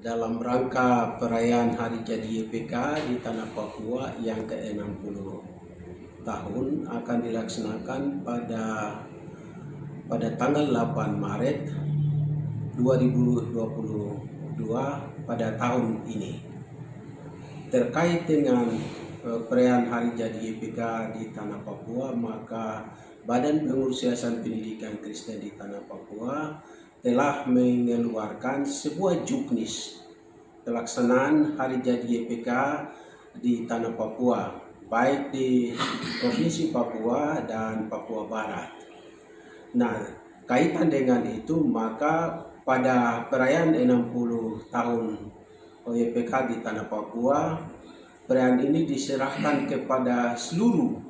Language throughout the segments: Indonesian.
dalam rangka perayaan Hari Jadi YPK di Tanah Papua yang ke-60 tahun akan dilaksanakan pada tanggal 8 Maret 2022 pada tahun ini. Terkait dengan perayaan Hari Jadi YPK di Tanah Papua, maka Badan Pengurus Yayasan Pendidikan Kristen di Tanah Papua telah mengeluarkan sebuah juknis pelaksanaan Hari Jadi YPK di Tanah Papua, baik di Provinsi Papua dan Papua Barat. Nah, kaitan dengan itu, maka pada perayaan 60 tahun YPK di Tanah Papua, perayaan ini diserahkan kepada seluruh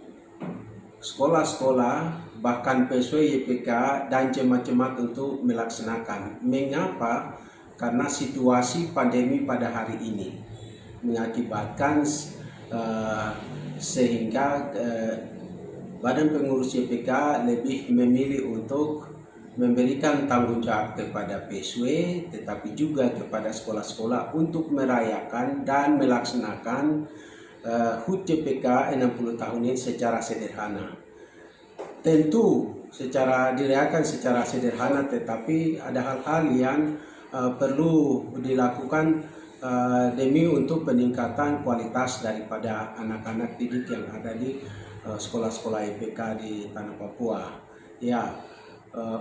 sekolah-sekolah, bahkan PSW YPK dan jemaat-jemaat untuk melaksanakan. Mengapa? Karena situasi pandemi pada hari ini mengakibatkan sehingga Badan Pengurus YPK lebih memilih untuk memberikan tanggung jawab kepada PSW, tetapi juga kepada sekolah-sekolah untuk merayakan dan melaksanakan HUT YPK 60 tahun ini secara sederhana. Tentu dirayakan secara sederhana, tetapi ada hal-hal yang perlu dilakukan demi untuk peningkatan kualitas daripada anak-anak didik yang ada di sekolah-sekolah YPK di Tanah Papua. Ya,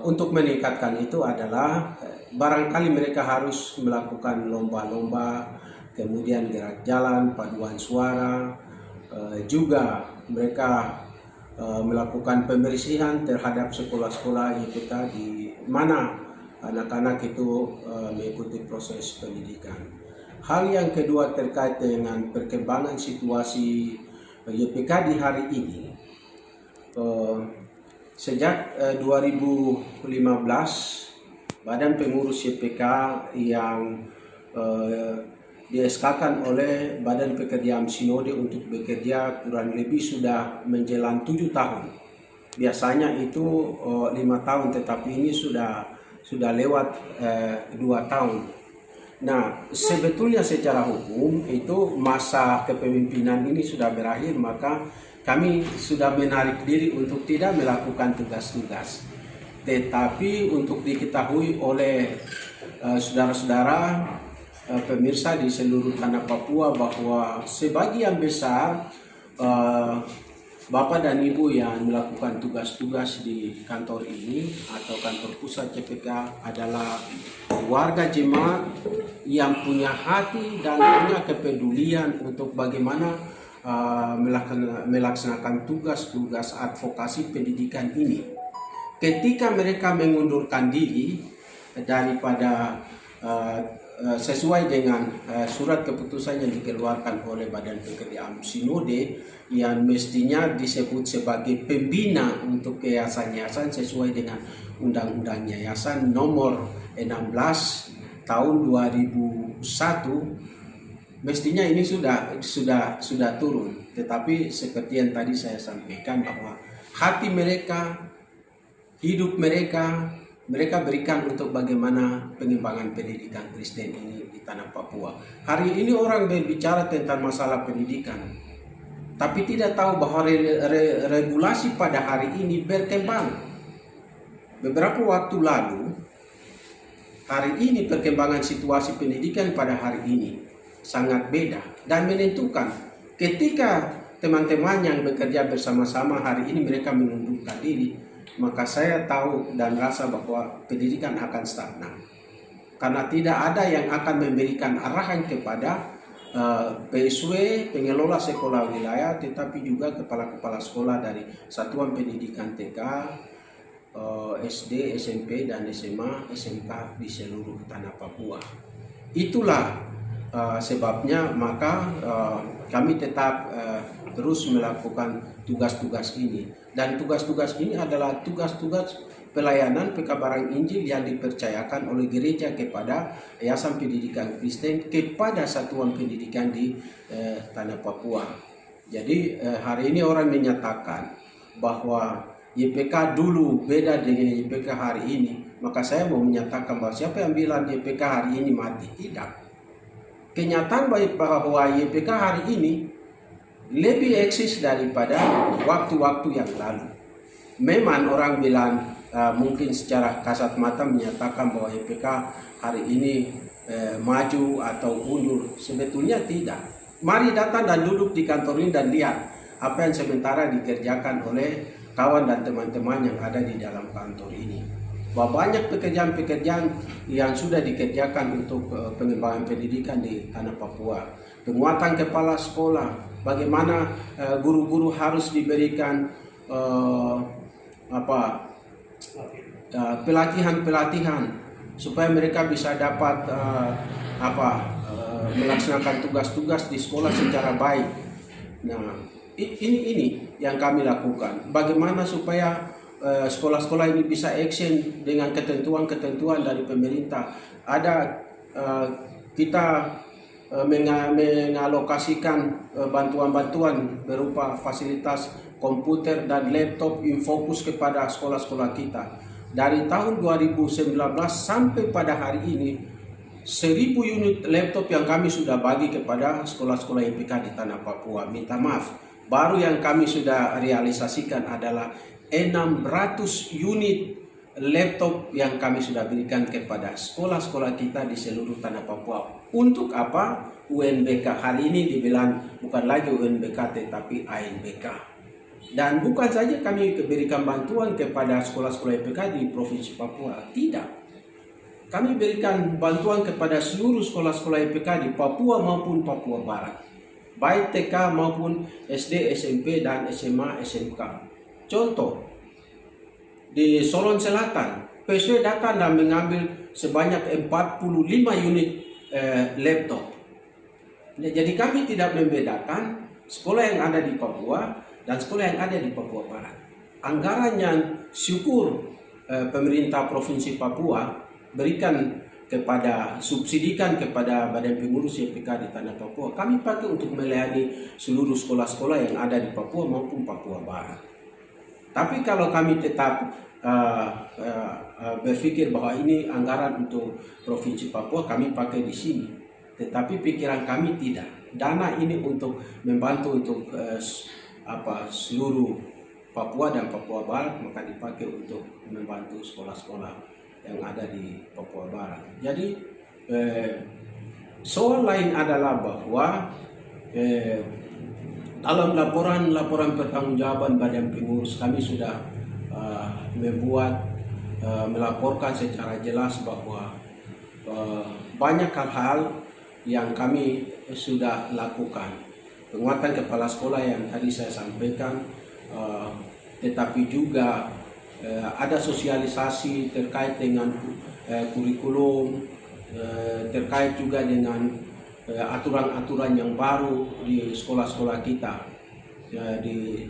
untuk meningkatkan itu adalah barangkali mereka harus melakukan lomba-lomba, kemudian gerak jalan, paduan suara, juga mereka melakukan pembersihan terhadap sekolah-sekolah YPK di mana anak-anak itu mengikuti proses pendidikan. Hal yang kedua terkait dengan perkembangan situasi YPK di hari ini. Sejak 2015, Badan Pengurus YPK yang di-SK-kan oleh Badan Pekerjaan Sinode untuk bekerja kurang lebih sudah menjelang 7 tahun. Biasanya itu 5 tahun, tetapi ini sudah lewat 2 tahun. Nah, sebetulnya secara hukum itu masa kepemimpinan ini sudah berakhir, maka kami sudah menarik diri untuk tidak melakukan tugas-tugas. Tetapi untuk diketahui oleh saudara-saudara pemirsa di seluruh Tanah Papua bahwa sebagian besar Bapak dan Ibu yang melakukan tugas-tugas di kantor ini atau kantor pusat YPK adalah warga jemaat yang punya hati dan punya kepedulian untuk bagaimana melaksanakan tugas-tugas advokasi pendidikan ini. Ketika mereka mengundurkan diri daripada sesuai dengan surat keputusan yang dikeluarkan oleh Badan Pekerjaan Sinode yang mestinya disebut sebagai pembina untuk yayasan-yayasan sesuai dengan Undang-Undang Yayasan nomor 16 tahun 2001, mestinya ini sudah turun. Tetapi seperti yang tadi saya sampaikan bahwa hati mereka, hidup mereka berikan untuk bagaimana pengembangan pendidikan Kristen ini di Tanah Papua. Hari ini orang berbicara tentang masalah pendidikan, tapi tidak tahu bahwa regulasi pada hari ini berkembang. Beberapa waktu lalu, hari ini perkembangan situasi pendidikan pada hari ini sangat beda dan menentukan. Ketika teman-teman yang bekerja bersama-sama hari ini mereka mengundurkan diri, maka saya tahu dan rasa bahwa pendidikan akan stagnan. Karena tidak ada yang akan memberikan arahan kepada PSW, pengelola sekolah wilayah, tetapi juga kepala-kepala sekolah dari satuan pendidikan TK, SD, SMP, dan SMA, SMK di seluruh Tanah Papua. Itulah sebabnya maka kami tetap terus melakukan tugas-tugas ini. Dan tugas-tugas ini adalah tugas-tugas pelayanan pekabaran Injil yang dipercayakan oleh gereja kepada Yayasan Pendidikan Kristen, kepada satuan pendidikan di Tanah Papua. Jadi hari ini orang menyatakan bahwa YPK dulu beda dengan YPK hari ini, maka saya mau menyatakan bahwa siapa yang bilang YPK hari ini mati, tidak. kenyataan bahwa YPK hari ini lebih eksis daripada waktu-waktu yang lalu. Memang orang bilang mungkin secara kasat mata menyatakan bahwa YPK hari ini maju atau undur. Sebetulnya tidak. Mari datang dan duduk di kantor ini dan lihat apa yang sementara dikerjakan oleh kawan dan teman-teman yang ada di dalam kantor ini. Bahwa banyak pekerjaan-pekerjaan yang sudah dikerjakan untuk pengembangan pendidikan di tanah Papua. Penguatan kepala sekolah, bagaimana guru-guru harus diberikan pelatihan-pelatihan supaya mereka bisa dapat melaksanakan tugas-tugas di sekolah secara baik. Nah, ini yang kami lakukan. Bagaimana supaya sekolah-sekolah ini bisa action dengan ketentuan-ketentuan dari pemerintah. Kita mengalokasikan bantuan-bantuan berupa fasilitas komputer dan laptop yang fokus kepada sekolah-sekolah kita. Dari tahun 2019 sampai pada hari ini 1.000 unit laptop yang kami sudah bagi kepada sekolah-sekolah YPK di tanah Papua. Minta maaf, baru yang kami sudah realisasikan adalah 600 unit laptop yang kami sudah berikan kepada sekolah-sekolah kita di seluruh tanah Papua. Untuk apa? UNBK hari ini dibilang bukan lagi UNBK tetapi ANBK. Dan bukan saja kami berikan bantuan kepada sekolah-sekolah YPK di Provinsi Papua, tidak. Kami berikan bantuan kepada seluruh sekolah-sekolah YPK di Papua maupun Papua Barat, baik TK maupun SD, SMP, dan SMA, SMK. Contoh, di Solon Selatan, PSW datang dan mengambil sebanyak 45 unit laptop. Jadi kami tidak membedakan sekolah yang ada di Papua dan sekolah yang ada di Papua Barat. Anggaran yang syukur pemerintah Provinsi Papua berikan subsidikan kepada Badan Pengurus YPK di tanah Papua, kami pakai untuk melayani seluruh sekolah-sekolah yang ada di Papua maupun Papua Barat. Tapi kalau kami tetap berpikir bahwa ini anggaran untuk Provinsi Papua, kami pakai di sini. Tetapi pikiran kami tidak. Dana ini untuk membantu untuk seluruh Papua dan Papua Barat, maka dipakai untuk membantu sekolah-sekolah yang ada di Papua Barat. Jadi soal lain adalah bahwa dalam laporan pertanggungjawaban Badan Pengurus kami sudah melaporkan secara jelas bahwa banyak hal-hal yang kami sudah lakukan. Penguatan kepala sekolah yang tadi saya sampaikan, tetapi juga ada sosialisasi terkait dengan kurikulum, terkait juga dengan aturan-aturan yang baru di sekolah-sekolah kita di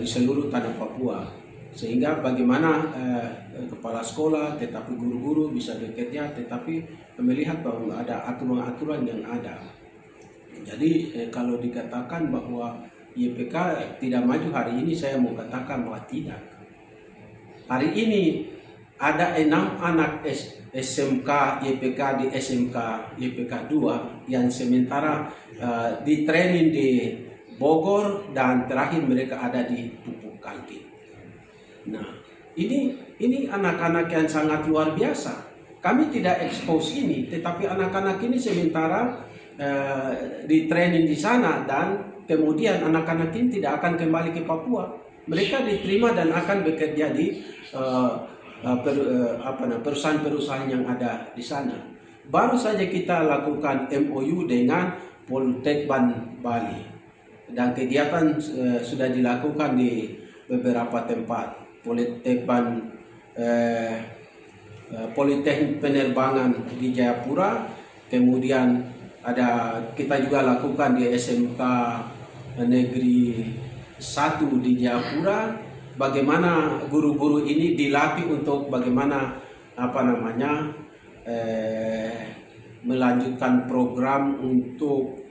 seluruh tanah Papua, sehingga bagaimana kepala sekolah tetapi guru-guru bisa bekerja tetapi melihat bahwa ada aturan-aturan yang ada. Jadi kalau dikatakan bahwa YPK tidak maju hari ini, saya mau katakan bahwa tidak. Hari ini ada 6 anak SMK YPK di SMK YPK 2 yang sementara di training di Bogor dan terakhir mereka ada di Pupuk Kalti. Nah, ini anak-anak yang sangat luar biasa. Kami tidak expose ini, tetapi anak-anak ini sementara di training di sana dan kemudian anak-anak ini tidak akan kembali ke Papua. Mereka diterima dan akan bekerja di perusahaan-perusahaan yang ada di sana. Baru saja kita lakukan MOU dengan Poltekban Bali dan kegiatan sudah dilakukan di beberapa tempat. Politeknik Penerbangan di Jayapura, kemudian kita juga lakukan di SMK Negeri 1 di Jayapura. Bagaimana guru-guru ini dilatih untuk bagaimana melanjutkan program untuk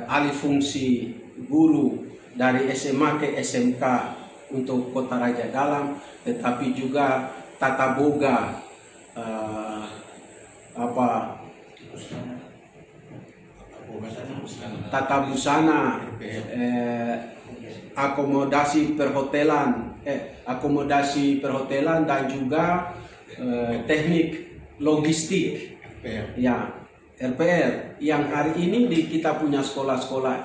alih fungsi guru dari SMA ke SMK untuk Kota Raja Dalam, tetapi juga tata boga tata busana, akomodasi perhotelan dan juga teknik logistik, ya RPR yang hari ini kita punya sekolah-sekolah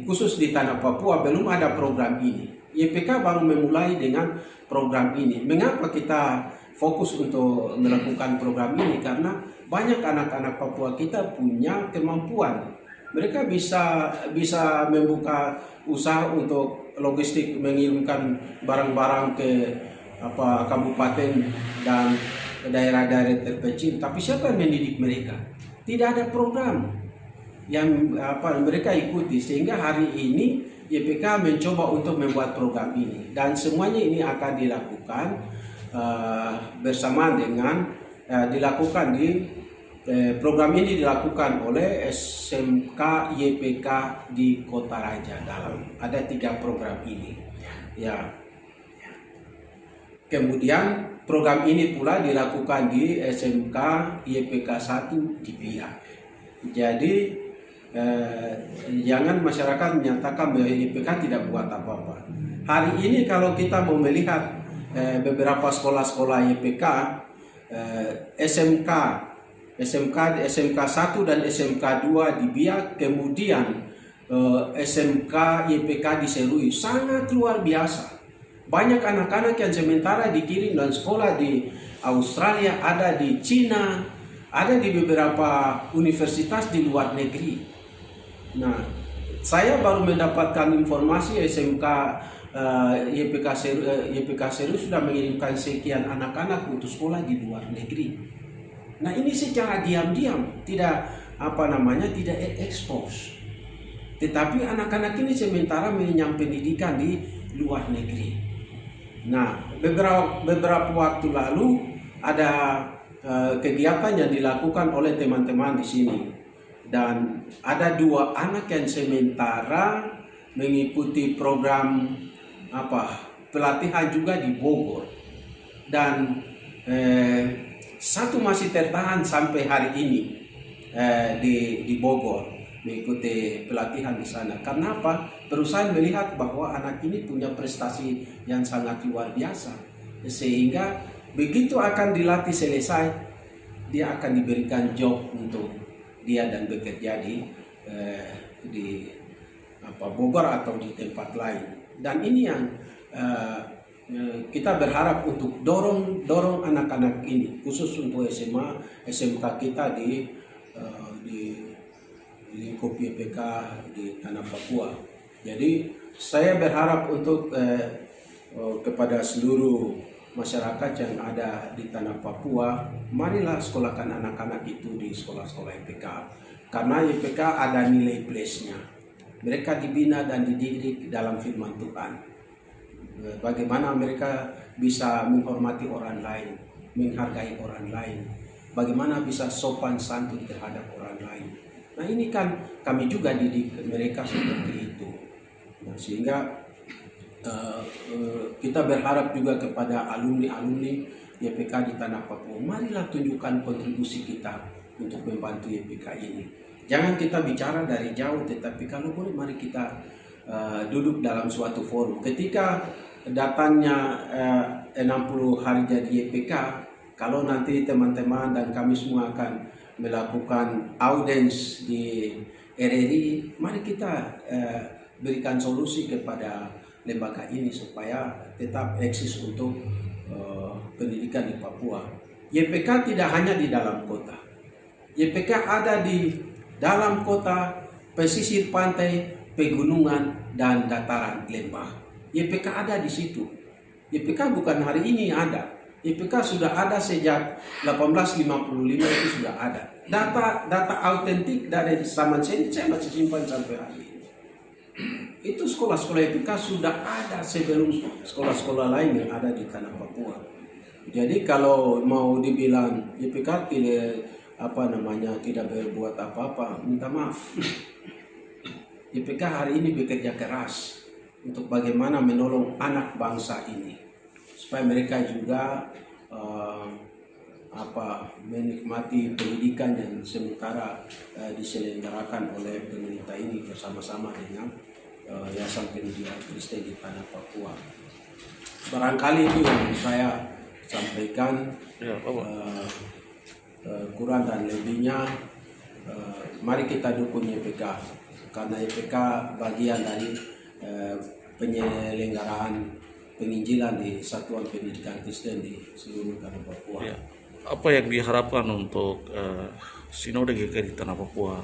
khusus di tanah Papua belum ada program ini. YPK baru memulai dengan program ini. Mengapa kita fokus untuk melakukan program ini? Karena banyak anak-anak Papua kita punya kemampuan. Mereka bisa membuka usaha untuk logistik, mengirimkan barang-barang ke kabupaten dan daerah-daerah terpencil. Tapi siapa yang mendidik mereka? Tidak ada program yang mereka ikuti, sehingga hari ini YPK mencoba untuk membuat program ini, dan semuanya ini akan dilakukan bersama dengan dilakukan di program ini dilakukan oleh SMK YPK di Kota Raja. Ada 3 program ini, ya. Kemudian program ini pula dilakukan di SMK YPK 1 di Biak. Jadi jangan masyarakat menyatakan bahwa YPK tidak buat apa-apa. Hari ini kalau kita mau melihat beberapa sekolah-sekolah YPK, SMK 1 dan SMK 2 di Biak, kemudian SMK YPK di Serui, sangat luar biasa. Banyak anak-anak yang sementara dikirim dan sekolah di Australia, ada di Cina, ada di beberapa universitas di luar negeri. Nah, saya baru mendapatkan informasi SMK YPK Seru sudah mengirimkan sekian anak-anak untuk sekolah di luar negeri. Nah, ini secara diam-diam, tidak tidak ekspos. Tetapi anak-anak ini sementara mengenyam pendidikan di luar negeri. Nah, beberapa waktu lalu ada kegiatan yang dilakukan oleh teman-teman di sini, dan ada 2 anak yang sementara mengikuti program pelatihan juga di Bogor, dan satu masih tertahan sampai hari ini di Bogor mengikuti pelatihan di sana. Karena apa? Perusahaan melihat bahwa anak ini punya prestasi yang sangat luar biasa, sehingga begitu akan dilatih selesai, dia akan diberikan job untuk dia dan bekerja di Bogor atau di tempat lain. Dan ini yang kita berharap untuk dorong anak-anak ini, khusus untuk SMA, SMK kita di lingkup YPK di tanah Papua. Jadi saya berharap untuk kepada seluruh masyarakat yang ada di tanah Papua, marilah sekolahkan anak-anak itu di sekolah-sekolah YPK. Karena YPK ada nilai plus-nya. Mereka dibina dan dididik dalam firman Tuhan. Bagaimana mereka bisa menghormati orang lain, menghargai orang lain. Bagaimana bisa sopan santun terhadap orang lain. Nah, ini kan kami juga didik mereka seperti itu. Nah, sehingga kita berharap juga kepada alumni-alumni YPK di tanah Papua, marilah tunjukkan kontribusi kita untuk membantu YPK ini. Jangan kita bicara dari jauh, tetapi kalau boleh mari kita duduk dalam suatu forum. Ketika datangnya 60 hari jadi YPK, kalau nanti teman-teman dan kami semua akan melakukan audiens di RRI, mari kita berikan solusi kepada lembaga ini supaya tetap eksis untuk pendidikan di Papua. YPK tidak hanya di dalam kota. YPK ada di dalam kota, pesisir pantai, pegunungan, dan dataran lembah. YPK ada di situ. YPK bukan hari ini ada. YPK sudah ada sejak 1855, itu sudah ada. Data autentik dari zaman saya masih simpan sampai hari ini. Itu sekolah-sekolah YPK sudah ada sebelum sekolah-sekolah lain yang ada di tanah Papua. Jadi kalau mau dibilang YPK tidak berbuat apa-apa, minta maaf. YPK hari ini bekerja keras untuk bagaimana menolong anak bangsa ini, supaya mereka juga menikmati pendidikan yang sementara diselenggarakan oleh pemerintah ini bersama-sama dengan Yayasan Pendidikan Kristen di Tanah Papua. Barangkali itu yang saya sampaikan. Kurang dan lebihnya mari kita dukung YPK, karena YPK bagian dari penyelenggaraan penginjilan di Satuan Pendidikan Kristen di seluruh Tanah Papua. Ya. Apa yang diharapkan untuk Sinode GKI di Tanah Papua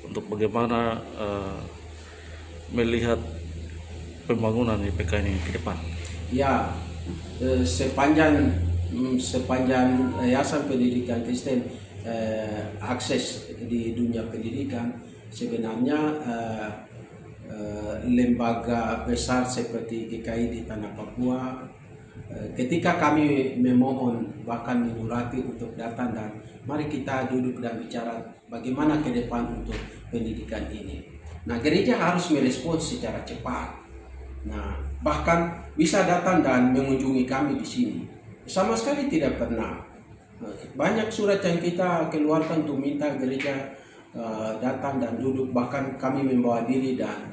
untuk bagaimana melihat pembangunan YPK ini ke depan? Ya, sepanjang Yayasan Pendidikan Kristen akses di dunia pendidikan, sebenarnya lembaga besar seperti GKI di Tanah Papua, ketika kami memohon bahkan menyurati untuk datang dan mari kita duduk dan bicara bagaimana ke depan untuk pendidikan ini. Nah, gereja harus merespons secara cepat. Nah, bahkan bisa datang dan mengunjungi kami di sini. Sama sekali tidak pernah. Banyak surat yang kita keluarkan untuk minta gereja datang dan duduk, bahkan kami membawa diri dan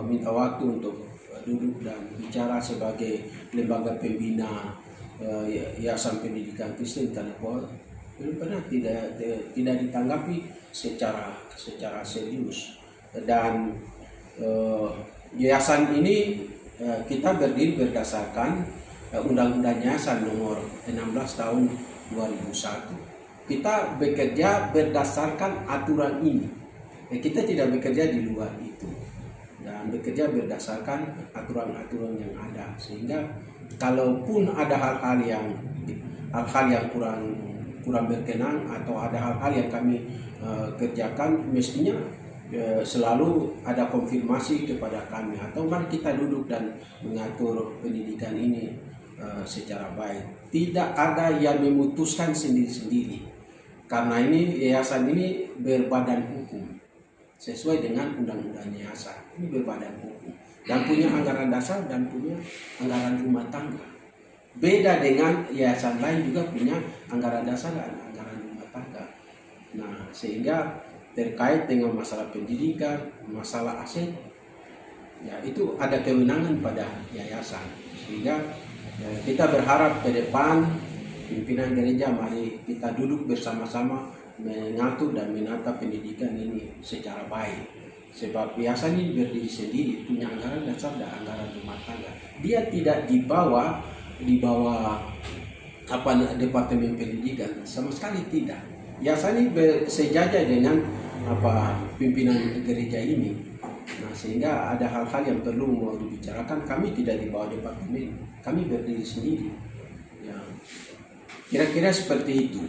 minta waktu untuk duduk dan bicara sebagai lembaga pembina Yayasan Pendidikan Kristen Tanah Papua. Belum pernah tidak ditanggapi secara serius. Dan yayasan ini kita berdiri berdasarkan Undang-Undang Yayasan nomor 16 tahun 2001. Kita bekerja berdasarkan aturan ini. Kita tidak bekerja di luar itu. Dan bekerja berdasarkan aturan-aturan yang ada, sehingga kalaupun ada hal-hal yang kurang berkenan atau ada hal-hal yang kami kerjakan, mestinya selalu ada konfirmasi kepada kami, atau mari kita duduk dan mengatur pendidikan ini secara baik. Tidak ada yang memutuskan sendiri-sendiri, karena ini yayasan ini berbadan hukum sesuai dengan undang-undang yayasan. Ini berbadan hukum dan punya anggaran dasar dan punya anggaran rumah tangga. Beda dengan yayasan lain juga punya anggaran dasar dan anggaran rumah tangga. Nah, sehingga terkait dengan masalah pendidikan, masalah aset, ya itu ada kewenangan pada yayasan. Sehingga kita berharap ke depan pimpinan gereja mari kita duduk bersama-sama mengatur dan menata pendidikan ini secara baik. Sebab yayasan ini berdiri sendiri, punya anggaran dasar dan anggaran rumah tangga. Dia tidak di bawah Departemen Pendidikan, sama sekali tidak. Yayasan ini sejajar dengan pimpinan gereja ini. Nah, sehingga ada hal-hal yang perlu mau dibicarakan, kami tidak di bawah departemen, kami berdiri sendiri. Ya, kira-kira seperti itu.